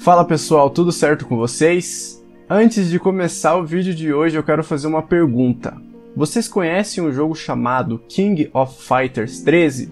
Fala pessoal, tudo certo com vocês? Antes de começar o vídeo de hoje eu quero fazer uma pergunta. Vocês conhecem um jogo chamado King of Fighters 13?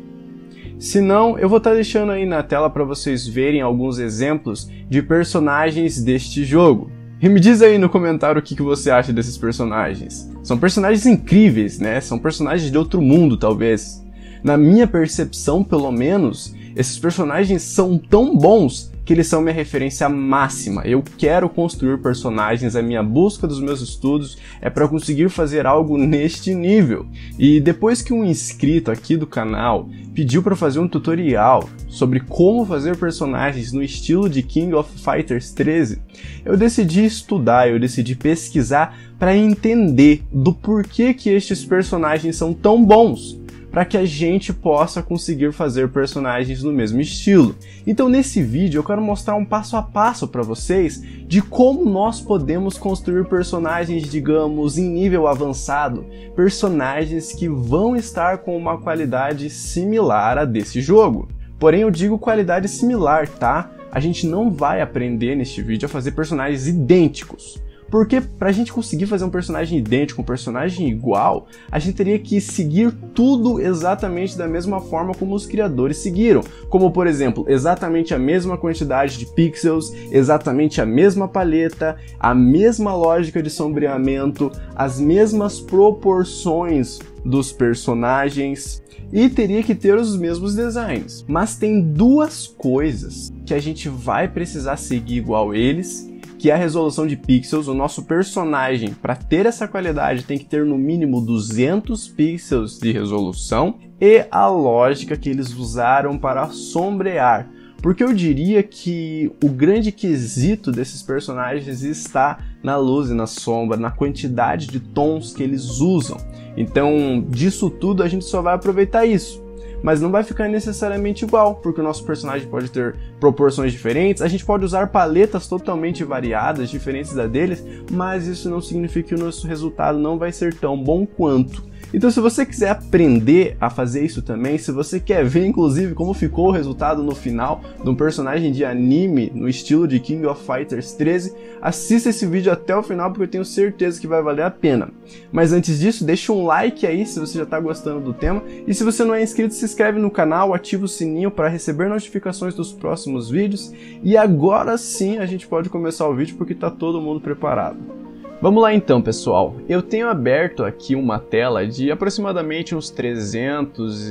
Se não, eu vou estar deixando aí na tela para vocês verem alguns exemplos de personagens deste jogo. E me diz aí no comentário o que você acha desses personagens. São personagens incríveis, né? São personagens de outro mundo, talvez. Na minha percepção, pelo menos, esses personagens são tão bons que eles são minha referência máxima. Eu quero construir personagens, a minha busca dos meus estudos é para conseguir fazer algo neste nível. E depois que um inscrito aqui do canal pediu para fazer um tutorial sobre como fazer personagens no estilo de King of Fighters 13, eu decidi estudar, eu decidi pesquisar para entender do porquê que estes personagens são tão bons, para que a gente possa conseguir fazer personagens no mesmo estilo. Então nesse vídeo eu quero mostrar um passo a passo para vocês de como nós podemos construir personagens, digamos, em nível avançado, personagens que vão estar com uma qualidade similar a desse jogo. Porém eu digo qualidade similar, tá? A gente não vai aprender neste vídeo a fazer personagens idênticos. Porque pra gente conseguir fazer um personagem idêntico, um personagem igual, a gente teria que seguir tudo exatamente da mesma forma como os criadores seguiram. Como, por exemplo, exatamente a mesma quantidade de pixels, exatamente a mesma paleta, a mesma lógica de sombreamento, as mesmas proporções dos personagens e teria que ter os mesmos designs. Mas tem duas coisas que a gente vai precisar seguir igual eles, que é a resolução de pixels. O nosso personagem, para ter essa qualidade, tem que ter no mínimo 200 pixels de resolução, e a lógica que eles usaram para sombrear. Porque eu diria que o grande quesito desses personagens está na luz e na sombra, na quantidade de tons que eles usam. Então, disso tudo a gente só vai aproveitar isso. Mas não vai ficar necessariamente igual, porque o nosso personagem pode ter proporções diferentes, a gente pode usar paletas totalmente variadas, diferentes da deles, mas isso não significa que o nosso resultado não vai ser tão bom quanto. Então se você quiser aprender a fazer isso também, se você quer ver inclusive como ficou o resultado no final de um personagem de anime no estilo de King of Fighters 13, assista esse vídeo até o final porque eu tenho certeza que vai valer a pena. Mas antes disso, deixa um like aí se você já está gostando do tema, e se você não é inscrito, se inscreve no canal, ativa o sininho para receber notificações dos próximos vídeos, e agora sim a gente pode começar o vídeo porque está todo mundo preparado. Vamos lá então, pessoal. Eu tenho aberto aqui uma tela de aproximadamente uns 300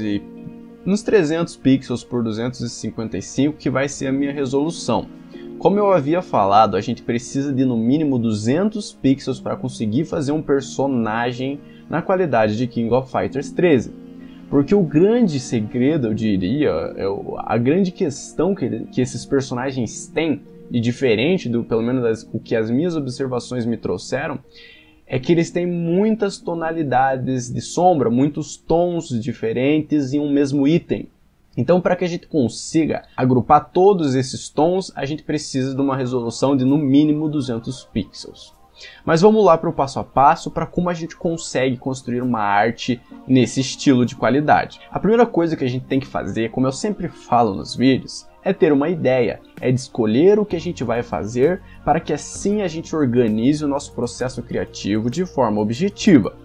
pixels por 255, que vai ser a minha resolução. Como eu havia falado, a gente precisa de no mínimo 200 pixels para conseguir fazer um personagem na qualidade de King of Fighters 13. Porque o grande segredo, eu diria, a grande questão que esses personagens têm, e diferente do, pelo menos o que as minhas observações me trouxeram, é que eles têm muitas tonalidades de sombra, muitos tons diferentes em um mesmo item. Então, para que a gente consiga agrupar todos esses tons, a gente precisa de uma resolução de no mínimo 200 pixels. Mas vamos lá para o passo a passo para como a gente consegue construir uma arte nesse estilo de qualidade. A primeira coisa que a gente tem que fazer, como eu sempre falo nos vídeos, é ter uma ideia, é de escolher o que a gente vai fazer para que assim a gente organize o nosso processo criativo de forma objetiva.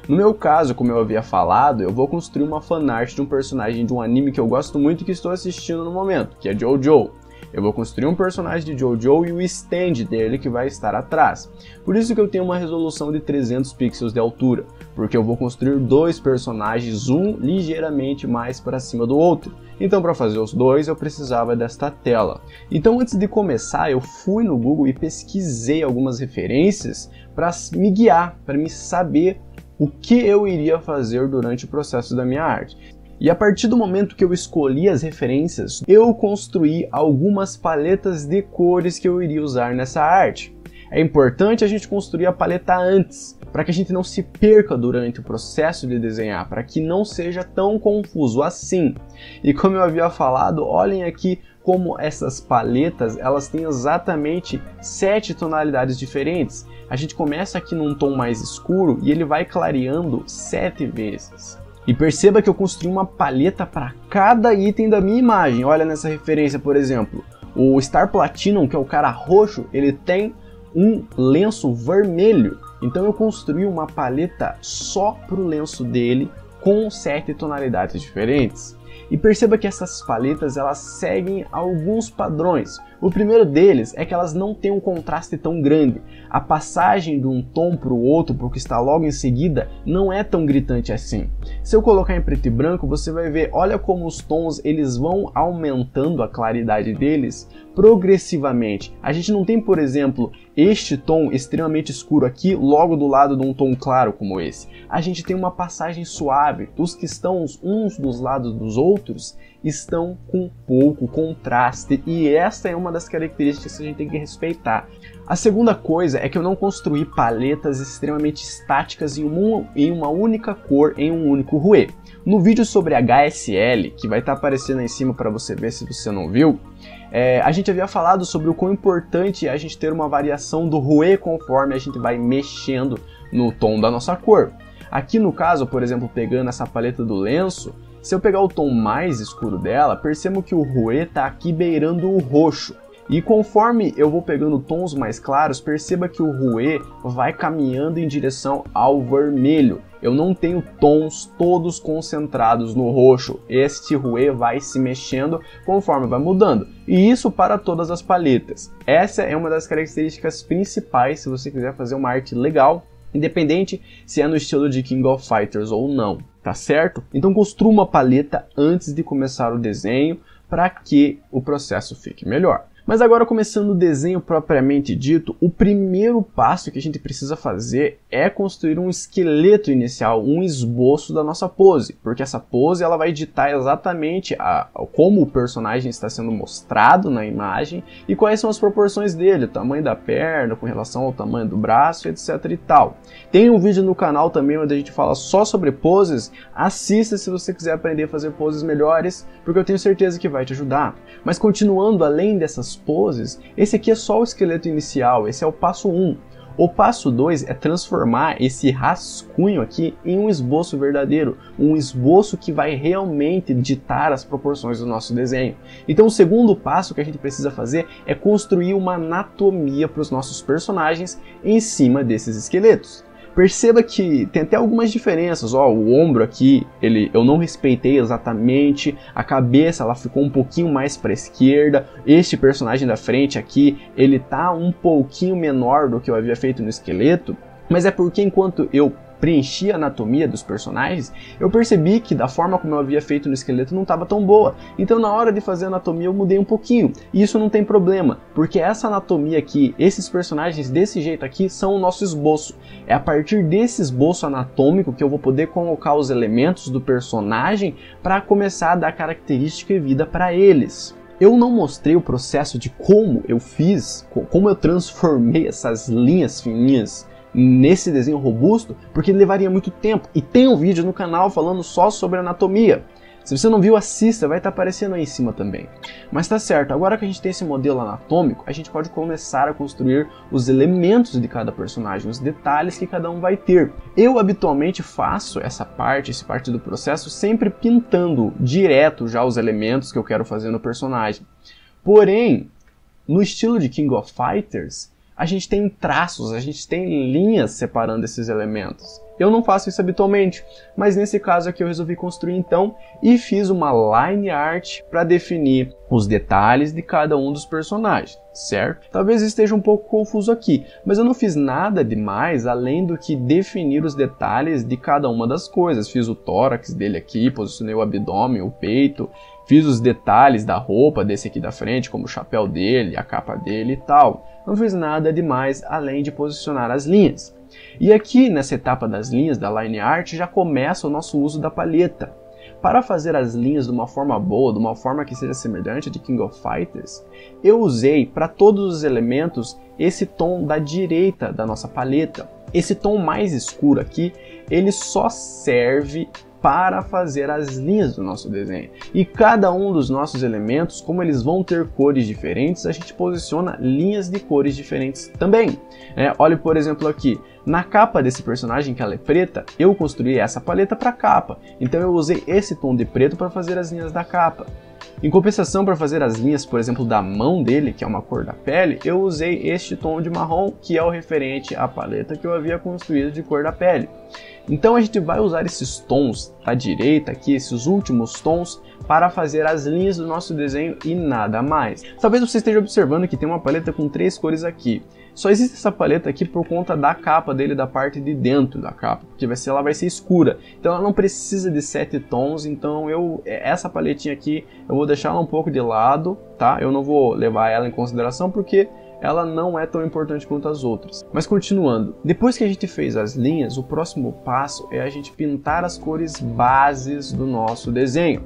No meu caso, como eu havia falado, eu vou construir uma fanart de um personagem de um anime que eu gosto muito e que estou assistindo no momento, que é JoJo. Eu vou construir um personagem de JoJo e o stand dele que vai estar atrás. Por isso que eu tenho uma resolução de 300 pixels de altura, porque eu vou construir dois personagens, um ligeiramente mais para cima do outro. Então, para fazer os dois, eu precisava desta tela. Então, antes de começar, eu fui no Google e pesquisei algumas referências para me guiar, para me saber o que eu iria fazer durante o processo da minha arte. E a partir do momento que eu escolhi as referências, eu construí algumas paletas de cores que eu iria usar nessa arte. É importante a gente construir a paleta antes, para que a gente não se perca durante o processo de desenhar, para que não seja tão confuso assim. E como eu havia falado, olhem aqui como essas paletas, elas têm exatamente 7 tonalidades diferentes. A gente começa aqui num tom mais escuro e ele vai clareando 7 vezes. E perceba que eu construí uma paleta para cada item da minha imagem. Olha nessa referência, por exemplo. O Star Platinum, que é o cara roxo, ele tem um lenço vermelho. Então eu construí uma paleta só para o lenço dele, com 7 tonalidades diferentes. E perceba que essas paletas elas seguem alguns padrões. O primeiro deles é que elas não têm um contraste tão grande. A passagem de um tom para o outro, para o que está logo em seguida, não é tão gritante assim. Se eu colocar em preto e branco, você vai ver, olha como os tons eles vão aumentando a claridade deles progressivamente. A gente não tem, por exemplo, este tom extremamente escuro aqui logo do lado de um tom claro como esse. A gente tem uma passagem suave. Os que estão uns dos lados dos outros estão com pouco contraste, e essa é uma das características que a gente tem que respeitar. A segunda coisa é que eu não construí paletas extremamente estáticas em uma única cor, em um único rouet. No vídeo sobre HSL, que vai estar aparecendo aí em cima para você ver se você não viu, a gente havia falado sobre o quão importante é a gente ter uma variação do rouet conforme a gente vai mexendo no tom da nossa cor. Aqui no caso, por exemplo, pegando essa paleta do lenço, se eu pegar o tom mais escuro dela, percebo que o rouet está aqui beirando o roxo. E conforme eu vou pegando tons mais claros, perceba que o rouet vai caminhando em direção ao vermelho. Eu não tenho tons todos concentrados no roxo. Este rouet vai se mexendo conforme vai mudando. E isso para todas as paletas. Essa é uma das características principais se você quiser fazer uma arte legal, independente se é no estilo de King of Fighters ou não, tá certo? Então construa uma paleta antes de começar o desenho para que o processo fique melhor. Mas agora, começando o desenho propriamente dito, o primeiro passo que a gente precisa fazer é construir um esqueleto inicial, um esboço da nossa pose, porque essa pose ela vai ditar exatamente como o personagem está sendo mostrado na imagem e quais são as proporções dele, o tamanho da perna com relação ao tamanho do braço, etc e tal. Tem um vídeo no canal também onde a gente fala só sobre poses, assista se você quiser aprender a fazer poses melhores, porque eu tenho certeza que vai te ajudar. Mas continuando, além dessas poses, esse aqui é só o esqueleto inicial, esse é o passo 1. O passo 2 é transformar esse rascunho aqui em um esboço verdadeiro, um esboço que vai realmente ditar as proporções do nosso desenho. Então o segundo passo que a gente precisa fazer é construir uma anatomia para os nossos personagens em cima desses esqueletos. Perceba que tem até algumas diferenças, ó, o ombro aqui, eu não respeitei exatamente, a cabeça ela ficou um pouquinho mais para a esquerda, este personagem da frente aqui, ele tá um pouquinho menor do que eu havia feito no esqueleto, mas é porque enquanto eu preenchi a anatomia dos personagens, eu percebi que da forma como eu havia feito no esqueleto não estava tão boa. Então na hora de fazer a anatomia eu mudei um pouquinho. E isso não tem problema, porque essa anatomia aqui, esses personagens desse jeito aqui são o nosso esboço. É a partir desse esboço anatômico que eu vou poder colocar os elementos do personagem para começar a dar característica e vida para eles. Eu não mostrei o processo de como eu fiz, como eu transformei essas linhas fininhas nesse desenho robusto, porque levaria muito tempo. E tem um vídeo no canal falando só sobre anatomia. Se você não viu, assista, vai estar aparecendo aí em cima também. Mas tá certo, agora que a gente tem esse modelo anatômico, a gente pode começar a construir os elementos de cada personagem, os detalhes que cada um vai ter. Eu habitualmente faço essa parte do processo sempre pintando direto já os elementos que eu quero fazer no personagem. Porém, no estilo de King of Fighters, a gente tem traços, a gente tem linhas separando esses elementos. Eu não faço isso habitualmente, mas nesse caso aqui eu resolvi construir então e fiz uma line art para definir os detalhes de cada um dos personagens, certo? Talvez esteja um pouco confuso aqui, mas eu não fiz nada demais além do que definir os detalhes de cada uma das coisas. Fiz o tórax dele aqui, posicionei o abdômen, o peito, fiz os detalhes da roupa desse aqui da frente, como o chapéu dele, a capa dele e tal. Não fiz nada demais além de posicionar as linhas. E aqui nessa etapa das linhas da line art já começa o nosso uso da palheta. Para fazer as linhas de uma forma boa, de uma forma que seja semelhante a de King of Fighters, eu usei para todos os elementos esse tom da direita da nossa palheta. Esse tom mais escuro aqui, ele só serve para fazer as linhas do nosso desenho. E cada um dos nossos elementos, como eles vão ter cores diferentes, a gente posiciona linhas de cores diferentes também. Olhe, por exemplo, aqui. Na capa desse personagem, que ela é preta, eu construí essa paleta para capa. Então eu usei esse tom de preto para fazer as linhas da capa. Em compensação, para fazer as linhas, por exemplo, da mão dele, que é uma cor da pele, eu usei este tom de marrom, que é o referente à paleta que eu havia construído de cor da pele. Então a gente vai usar esses tons à direita aqui, esses últimos tons, para fazer as linhas do nosso desenho e nada mais. Talvez você esteja observando que tem uma paleta com 3 cores aqui. Só existe essa paleta aqui por conta da capa dele, da parte de dentro da capa, porque ela vai ser escura. Então ela não precisa de 7 tons, então essa paletinha aqui eu vou deixar ela um pouco de lado, tá? Eu não vou levar ela em consideração porque ela não é tão importante quanto as outras. Mas continuando, depois que a gente fez as linhas, o próximo passo é a gente pintar as cores bases do nosso desenho.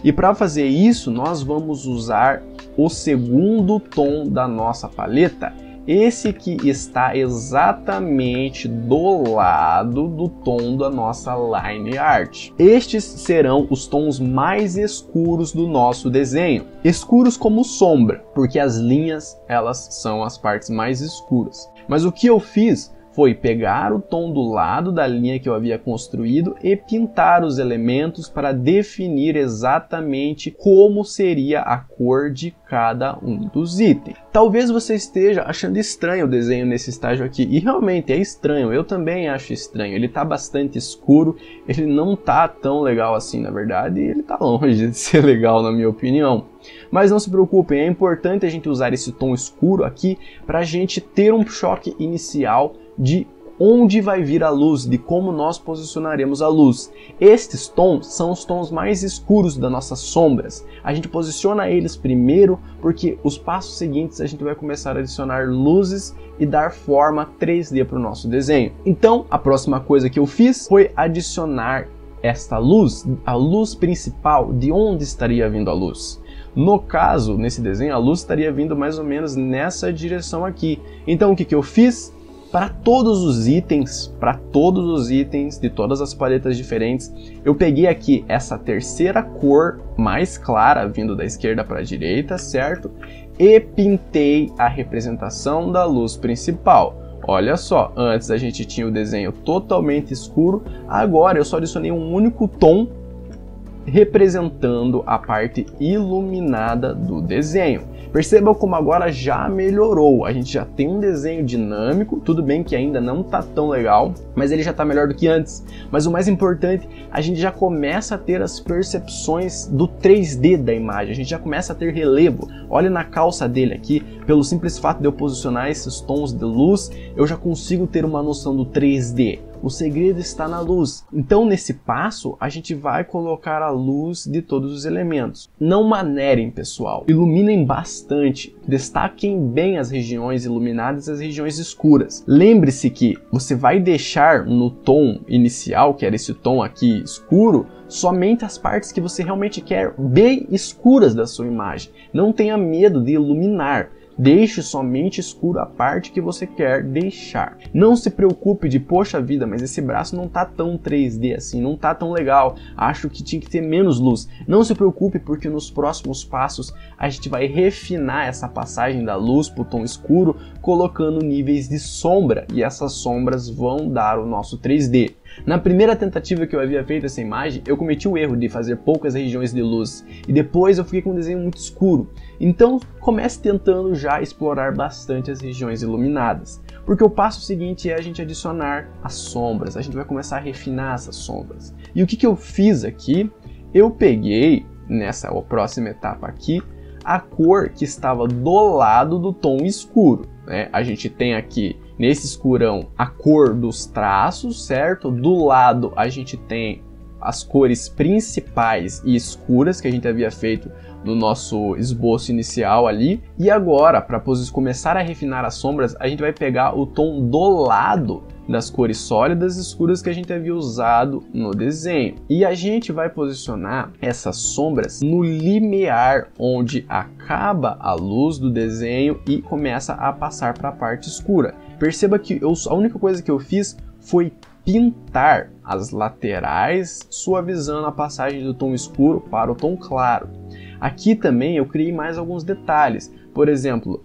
E para fazer isso, nós vamos usar o segundo tom da nossa paleta, esse que está exatamente do lado do tom da nossa line art. Estes serão os tons mais escuros do nosso desenho, escuros como sombra, porque as linhas elas são as partes mais escuras. Mas o que eu fiz foi pegar o tom do lado da linha que eu havia construído e pintar os elementos para definir exatamente como seria a cor de cada um dos itens. Talvez você esteja achando estranho o desenho nesse estágio aqui, e realmente é estranho, eu também acho estranho. Ele está bastante escuro, ele não está tão legal assim na verdade, e ele está longe de ser legal na minha opinião. Mas não se preocupem, é importante a gente usar esse tom escuro aqui para a gente ter um choque inicial de onde vai vir a luz, de como nós posicionaremos a luz. Estes tons são os tons mais escuros das nossas sombras. A gente posiciona eles primeiro porque os passos seguintes a gente vai começar a adicionar luzes e dar forma 3D para o nosso desenho. Então, a próxima coisa que eu fiz foi adicionar esta luz, a luz principal. De onde estaria vindo a luz? No caso, nesse desenho, a luz estaria vindo mais ou menos nessa direção aqui. Então, o que eu fiz? Para todos os itens de todas as paletas diferentes, eu peguei aqui essa terceira cor mais clara, vindo da esquerda para a direita, certo? E pintei a representação da luz principal. Olha só, antes a gente tinha o desenho totalmente escuro, agora eu só adicionei um único tom representando a parte iluminada do desenho. Percebam como agora já melhorou, a gente já tem um desenho dinâmico, tudo bem que ainda não está tão legal, mas ele já está melhor do que antes. Mas o mais importante, a gente já começa a ter as percepções do 3D da imagem, a gente já começa a ter relevo. Olha na calça dele aqui, pelo simples fato de eu posicionar esses tons de luz, eu já consigo ter uma noção do 3D. O segredo está na luz. Então, nesse passo, a gente vai colocar a luz de todos os elementos. Não manerem, pessoal. Iluminem bastante. Destaquem bem as regiões iluminadas e as regiões escuras. Lembre-se que você vai deixar no tom inicial, que era esse tom aqui escuro, somente as partes que você realmente quer bem escuras da sua imagem. Não tenha medo de iluminar. Deixe somente escuro a parte que você quer deixar. Não se preocupe de, poxa vida, mas esse braço não tá tão 3D assim, não tá tão legal, acho que tinha que ter menos luz. Não se preocupe porque nos próximos passos a gente vai refinar essa passagem da luz para o tom escuro, colocando níveis de sombra, e essas sombras vão dar o nosso 3D. Na primeira tentativa que eu havia feito essa imagem, eu cometi o erro de fazer poucas regiões de luz, e depois eu fiquei com um desenho muito escuro. Então comece tentando já explorar bastante as regiões iluminadas, porque o passo seguinte é a gente adicionar as sombras, a gente vai começar a refinar essas sombras. E o que eu fiz aqui? Eu peguei, nessa próxima etapa aqui, a cor que estava do lado do tom escuro, né? A gente tem aqui nesse escurão a cor dos traços, certo? Do lado a gente tem as cores principais e escuras que a gente havia feito no nosso esboço inicial ali. E agora, para começar a refinar as sombras, a gente vai pegar o tom do lado das cores sólidas e escuras que a gente havia usado no desenho. E a gente vai posicionar essas sombras no limiar, onde acaba a luz do desenho e começa a passar para a parte escura. Perceba que a única coisa que eu fiz foi pintar as laterais, suavizando a passagem do tom escuro para o tom claro. Aqui também eu criei mais alguns detalhes. Por exemplo,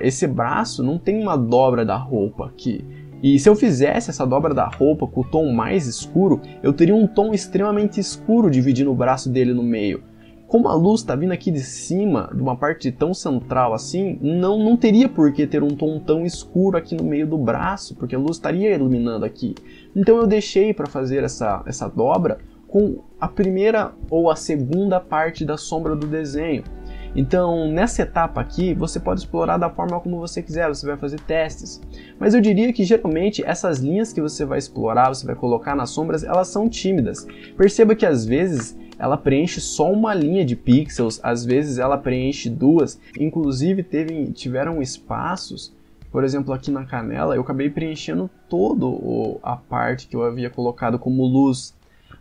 esse braço não tem uma dobra da roupa aqui. E se eu fizesse essa dobra da roupa com o tom mais escuro, eu teria um tom extremamente escuro dividindo o braço dele no meio. como a luz está vindo aqui de cima, de uma parte tão central assim, não teria por que ter um tom tão escuro aqui no meio do braço, porque a luz estaria iluminando aqui. Então eu deixei para fazer essa dobra com a primeira ou a segunda parte da sombra do desenho. Então, nessa etapa aqui, você pode explorar da forma como você quiser, você vai fazer testes. Mas eu diria que geralmente essas linhas que você vai explorar, você vai colocar nas sombras, elas são tímidas. Perceba que às vezes ela preenche só uma linha de pixels, às vezes ela preenche duas. Inclusive tiveram espaços, por exemplo aqui na canela, eu acabei preenchendo toda a parte que eu havia colocado como luz.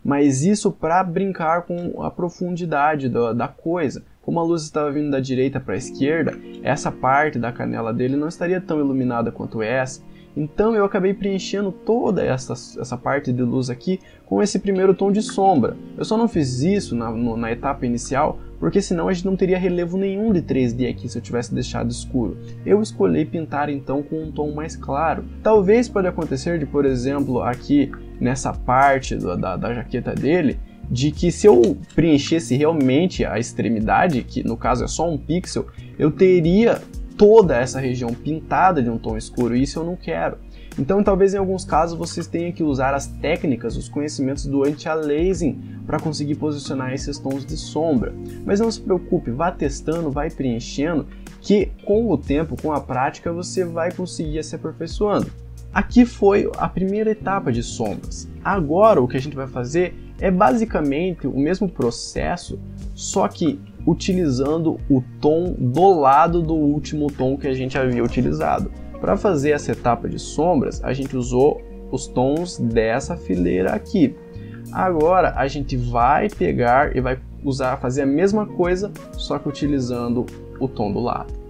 Mas isso para brincar com a profundidade da coisa. Como a luz estava vindo da direita para a esquerda, essa parte da canela dele não estaria tão iluminada quanto essa. Então eu acabei preenchendo toda essa parte de luz aqui com esse primeiro tom de sombra. Eu só não fiz isso na etapa inicial, porque senão a gente não teria relevo nenhum de 3D aqui se eu tivesse deixado escuro. Eu escolhi pintar então com um tom mais claro. Talvez pode acontecer de, por exemplo, aqui nessa parte da jaqueta dele, de que se eu preenchesse realmente a extremidade, que no caso é só um pixel, eu teria toda essa região pintada de um tom escuro, e isso eu não quero. Então talvez em alguns casos vocês tenham que usar as técnicas, os conhecimentos do anti-aliasing para conseguir posicionar esses tons de sombra. Mas não se preocupe, vá testando, vai preenchendo, que com o tempo, com a prática, você vai conseguir se aperfeiçoando. Aqui foi a primeira etapa de sombras. Agora o que a gente vai fazer é basicamente o mesmo processo, só que utilizando o tom do lado do último tom que a gente havia utilizado. Para fazer essa etapa de sombras, a gente usou os tons dessa fileira aqui. Agora a gente vai pegar e vai fazer a mesma coisa, só que utilizando o tom do lado.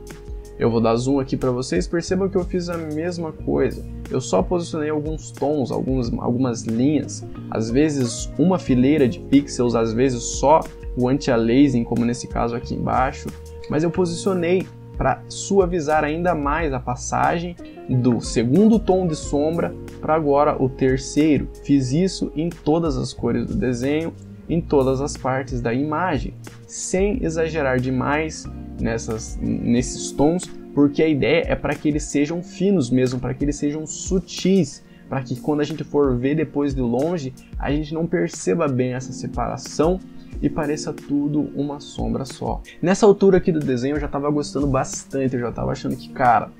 Eu vou dar zoom aqui para vocês, percebam que eu fiz a mesma coisa. Eu só posicionei alguns tons, algumas linhas, às vezes uma fileira de pixels, às vezes só o anti-aliasing, como nesse caso aqui embaixo, mas eu posicionei para suavizar ainda mais a passagem do segundo tom de sombra para agora o terceiro. Fiz isso em todas as cores do desenho, em todas as partes da imagem, sem exagerar demais nesses tons, porque a ideia é para que eles sejam finos mesmo, para que eles sejam sutis, para que quando a gente for ver depois de longe, a gente não perceba bem essa separação e pareça tudo uma sombra só. Nessa altura aqui do desenho eu já estava gostando bastante, eu já estava achando que, cara,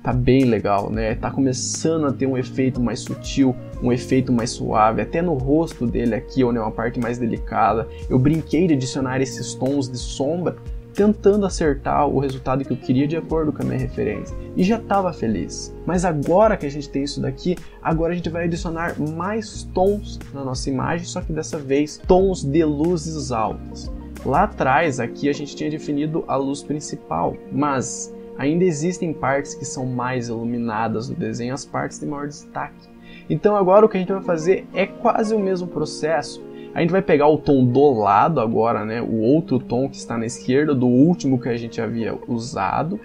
tá bem legal, né? Tá começando a ter um efeito mais sutil, um efeito mais suave, até no rosto dele aqui, onde é uma parte mais delicada. Eu brinquei de adicionar esses tons de sombra, tentando acertar o resultado que eu queria de acordo com a minha referência, e já estava feliz. Mas agora que a gente tem isso daqui, agora a gente vai adicionar mais tons na nossa imagem, só que dessa vez tons de luzes altas. Lá atrás, aqui a gente tinha definido a luz principal, mas ainda existem partes que são mais iluminadas no desenho, as partes de maior destaque. Então agora o que a gente vai fazer é quase o mesmo processo. A gente vai pegar o tom do lado agora, né, o outro tom que está na esquerda, do último que a gente havia usado,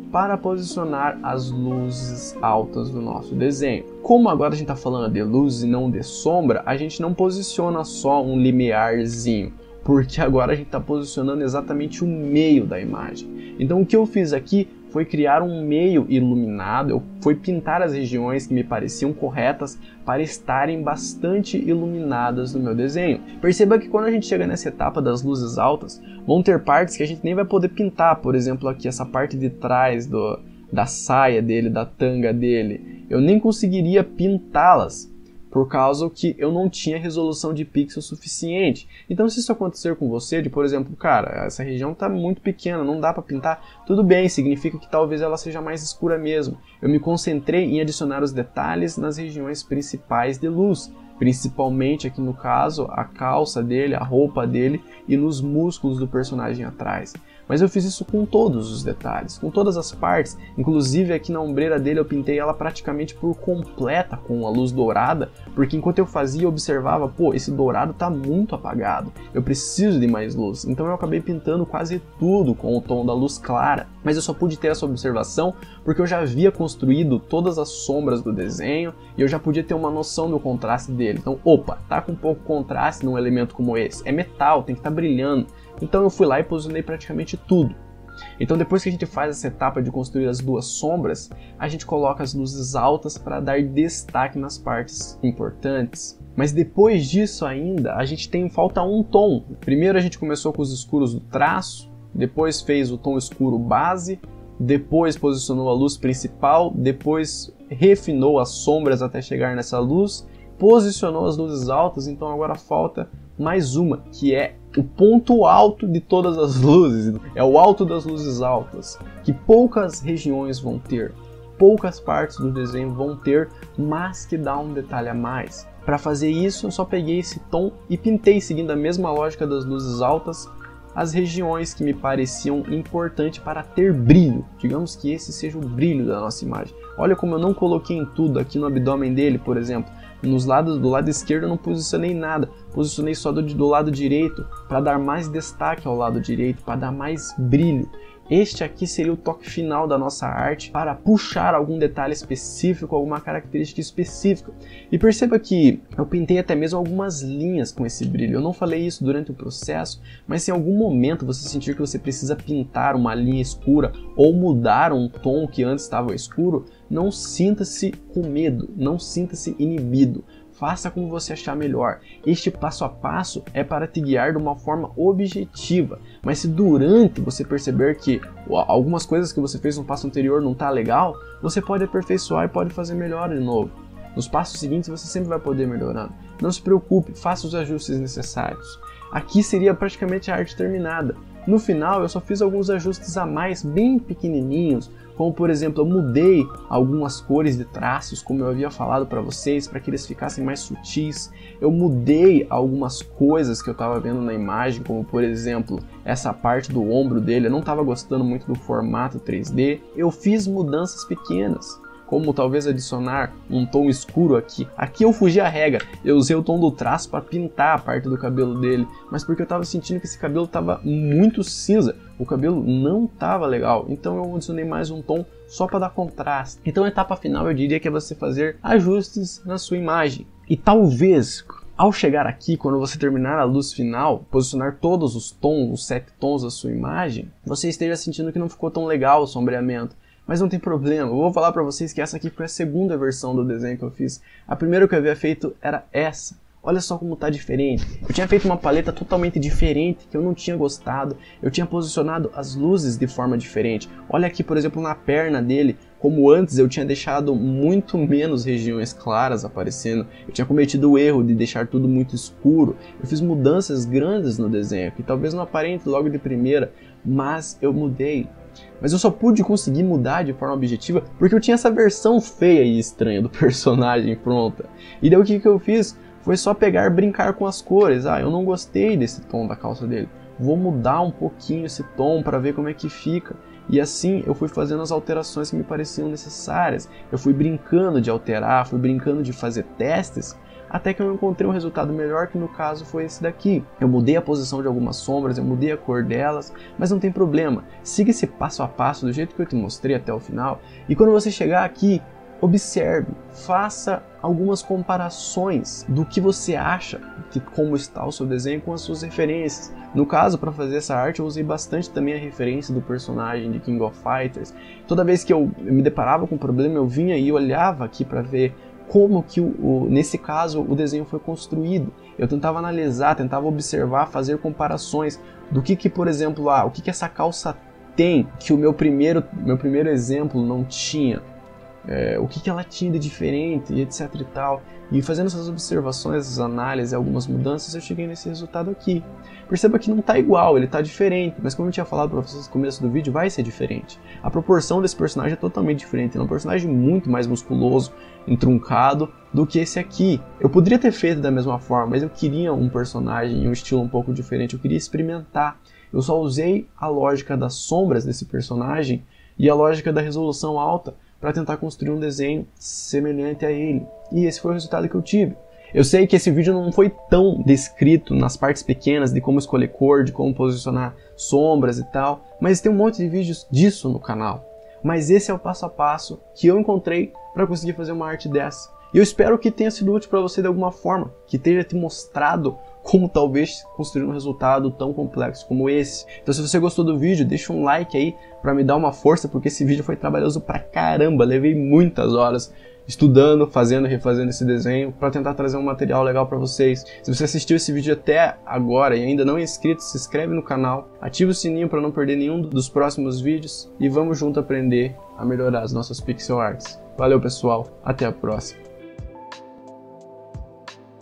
para posicionar as luzes altas do nosso desenho. Como agora a gente está falando de luz e não de sombra, a gente não posiciona só um limiarzinho, porque agora a gente está posicionando exatamente o meio da imagem. Então o que eu fiz aqui foi criar um meio iluminado, foi pintar as regiões que me pareciam corretas para estarem bastante iluminadas no meu desenho. Perceba que quando a gente chega nessa etapa das luzes altas, vão ter partes que a gente nem vai poder pintar, por exemplo aqui essa parte de trás da saia dele, da tanga dele, eu nem conseguiria pintá-las, por causa que eu não tinha resolução de pixel suficiente. Então se isso acontecer com você, de por exemplo, cara, essa região está muito pequena, não dá para pintar, tudo bem, significa que talvez ela seja mais escura mesmo. Eu me concentrei em adicionar os detalhes nas regiões principais de luz, principalmente aqui no caso, a calça dele, a roupa dele e nos músculos do personagem atrás. Mas eu fiz isso com todos os detalhes, com todas as partes, inclusive aqui na ombreira dele eu pintei ela praticamente por completa com a luz dourada, porque enquanto eu fazia eu observava, pô, esse dourado tá muito apagado, eu preciso de mais luz, então eu acabei pintando quase tudo com o tom da luz clara. Mas eu só pude ter essa observação porque eu já havia construído todas as sombras do desenho e eu já podia ter uma noção do contraste dele. Então, opa, tá com pouco contraste num elemento como esse, é metal, tem que estar brilhando. Então eu fui lá e posicionei praticamente tudo. Então depois que a gente faz essa etapa de construir as duas sombras, a gente coloca as luzes altas para dar destaque nas partes importantes. Mas depois disso ainda, a gente falta um tom. Primeiro a gente começou com os escuros do traço, depois fez o tom escuro base, depois posicionou a luz principal, depois refinou as sombras até chegar nessa luz, posicionou as luzes altas, então agora falta mais uma, que é o ponto alto de todas as luzes, é o alto das luzes altas, que poucas regiões vão ter, poucas partes do desenho vão ter, mas que dá um detalhe a mais. Para fazer isso, eu só peguei esse tom e pintei, seguindo a mesma lógica das luzes altas, as regiões que me pareciam importantes para ter brilho. Digamos que esse seja o brilho da nossa imagem. Olha como eu não coloquei em tudo, aqui no abdômen dele, por exemplo. Do lado esquerdo eu não posicionei nada, posicionei só do lado direito para dar mais destaque ao lado direito, para dar mais brilho. Este aqui seria o toque final da nossa arte para puxar algum detalhe específico, alguma característica específica. E perceba que eu pintei até mesmo algumas linhas com esse brilho. Eu não falei isso durante o processo, mas se em algum momento você sentir que você precisa pintar uma linha escura ou mudar um tom que antes estava escuro, não sinta-se com medo, não sinta-se inibido. Faça como você achar melhor. Este passo a passo é para te guiar de uma forma objetiva. Mas se durante você perceber que algumas coisas que você fez no passo anterior não está legal, você pode aperfeiçoar e pode fazer melhor de novo. Nos passos seguintes você sempre vai poder melhorando. Não se preocupe, faça os ajustes necessários. Aqui seria praticamente a arte terminada. No final eu só fiz alguns ajustes a mais, bem pequenininhos, como por exemplo, eu mudei algumas cores de traços, como eu havia falado para vocês, para que eles ficassem mais sutis. Eu mudei algumas coisas que eu estava vendo na imagem, como por exemplo, essa parte do ombro dele, eu não estava gostando muito do formato 3D. Eu fiz mudanças pequenas, como talvez adicionar um tom escuro aqui. Aqui eu fugi a regra, eu usei o tom do traço para pintar a parte do cabelo dele, mas porque eu estava sentindo que esse cabelo estava muito cinza, o cabelo não estava legal, então eu adicionei mais um tom só para dar contraste. Então a etapa final eu diria que é você fazer ajustes na sua imagem. E talvez, ao chegar aqui, quando você terminar a luz final, posicionar todos os tons, os 7 tons da sua imagem, você esteja sentindo que não ficou tão legal o sombreamento. Mas não tem problema, eu vou falar para vocês que essa aqui foi a segunda versão do desenho que eu fiz. A primeira que eu havia feito era essa. Olha só como tá diferente. Eu tinha feito uma paleta totalmente diferente, que eu não tinha gostado. Eu tinha posicionado as luzes de forma diferente. Olha aqui, por exemplo, na perna dele, como antes eu tinha deixado muito menos regiões claras aparecendo. Eu tinha cometido o erro de deixar tudo muito escuro. Eu fiz mudanças grandes no desenho, que talvez não aparente logo de primeira, mas eu mudei. Mas eu só pude conseguir mudar de forma objetiva porque eu tinha essa versão feia e estranha do personagem pronta. E daí o que eu fiz? Foi só pegar e brincar com as cores. Ah, eu não gostei desse tom da calça dele. Vou mudar um pouquinho esse tom para ver como é que fica. E assim eu fui fazendo as alterações que me pareciam necessárias. Eu fui brincando de alterar, fui brincando de fazer testes, até que eu encontrei um resultado melhor, que no caso foi esse daqui. Eu mudei a posição de algumas sombras, eu mudei a cor delas, mas não tem problema. Siga esse passo a passo do jeito que eu te mostrei até o final. E quando você chegar aqui, observe, faça algumas comparações do que você acha, de como está o seu desenho com as suas referências. No caso, para fazer essa arte, eu usei bastante também a referência do personagem de King of Fighters. Toda vez que eu me deparava com um problema, eu vinha e olhava aqui para ver como que, nesse caso, o desenho foi construído. Eu tentava analisar, tentava observar, fazer comparações do que por exemplo, o que essa calça tem que o meu primeiro exemplo não tinha. O que ela tinha de diferente, e etc e tal. E fazendo essas observações, essas análises, algumas mudanças, eu cheguei nesse resultado aqui. Perceba que não está igual, ele está diferente, mas como eu tinha falado para vocês no começo do vídeo, vai ser diferente. A proporção desse personagem é totalmente diferente, ele é um personagem muito mais musculoso, entroncado, do que esse aqui. Eu poderia ter feito da mesma forma, mas eu queria um personagem e um estilo um pouco diferente, eu queria experimentar. Eu só usei a lógica das sombras desse personagem e a lógica da resolução alta para tentar construir um desenho semelhante a ele. E esse foi o resultado que eu tive. Eu sei que esse vídeo não foi tão descrito nas partes pequenas de como escolher cor, de como posicionar sombras e tal, mas tem um monte de vídeos disso no canal. Mas esse é o passo a passo que eu encontrei para conseguir fazer uma arte dessa. E eu espero que tenha sido útil para você de alguma forma, que tenha te mostrado como talvez construir um resultado tão complexo como esse. Então se você gostou do vídeo, deixa um like aí para me dar uma força, porque esse vídeo foi trabalhoso pra caramba, levei muitas horas estudando, fazendo e refazendo esse desenho para tentar trazer um material legal para vocês. Se você assistiu esse vídeo até agora e ainda não é inscrito, se inscreve no canal, ativa o sininho para não perder nenhum dos próximos vídeos e vamos junto aprender a melhorar as nossas pixel arts. Valeu pessoal, até a próxima.